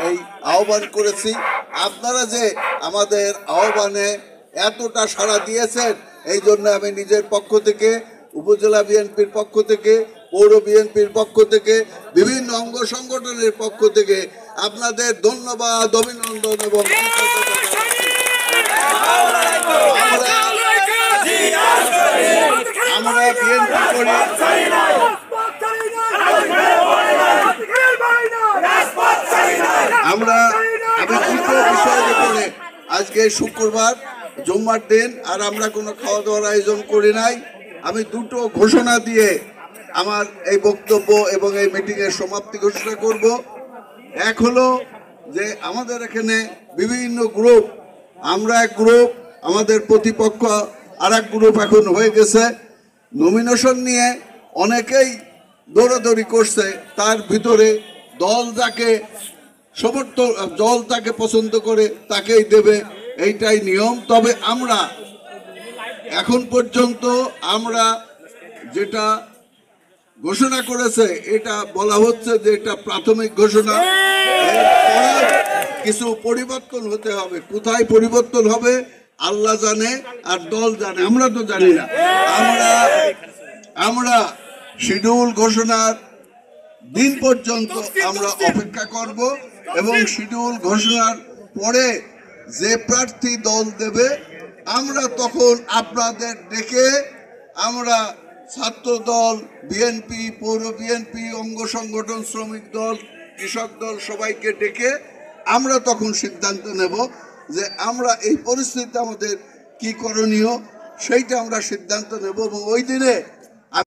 এই আহ্বান করেছি। আপনারা যে আমাদের আহ্বানে এতটা সাড়া দিয়েছেন, এই জন্য আমি নিজের পক্ষ থেকে, উপজেলা বিএনপির পক্ষ থেকে, পৌর বিএনপির পক্ষ থেকে, বিভিন্ন অঙ্গ সংগঠনের পক্ষ থেকে আপনাদের ধন্যবাদ, অভিনন্দন এবং আমরা বিএনপি করি। আমি দুটো বিষয়ের উপরে, আজকে শুক্রবার জুম্মার দিন, আর আমরা কোনো খাওয়া দাওয়ার আয়োজন করি নাই। আমি দুটো ঘোষণা দিয়ে আমার এই বক্তব্য এবং এই মিটিংয়ের সমাপ্তি ঘোষণা করব। এক হলো যে আমাদের এখানে বিভিন্ন গ্রুপ, আমরা এক গ্রুপ, আমাদের প্রতিপক্ষ আর এক গ্রুপ এখন হয়ে গেছে। নমিনেশন নিয়ে অনেকেই দৌড়াদৌড়ি করছে, তার ভিতরে দল যাকে সমর্থন, দল তাকে পছন্দ করে তাকেই দেবে, এইটাই নিয়ম। তবে আমরা এখন পর্যন্ত আমরা যেটা ঘোষণা করেছে, এটা বলা হচ্ছে যে এটা প্রাথমিক ঘোষণা, কিছু পরিবর্তন হতে হবে। কোথায় পরিবর্তন হবে আল্লাহ জানে আর দল জানে, আমরা তো জানি না। আমরা শিডিউল ঘোষণার দিন পর্যন্ত আমরা অপেক্ষা করব এবং শিডিউল ঘোষণার পরে যে প্রার্থী দল দেবে আমরা তখন আপনাদের ডেকে, আমরা ছাত্র দল, বিএনপি, পৌর বিএনপি, অঙ্গ সংগঠন, শ্রমিক দল, কৃষক দল, সবাইকে ডেকে আমরা তখন সিদ্ধান্ত নেব যে আমরা এই পরিস্থিতিতে আমাদের কি করণীয়, সেইটা আমরা সিদ্ধান্ত নেব। এবং ওই দিনে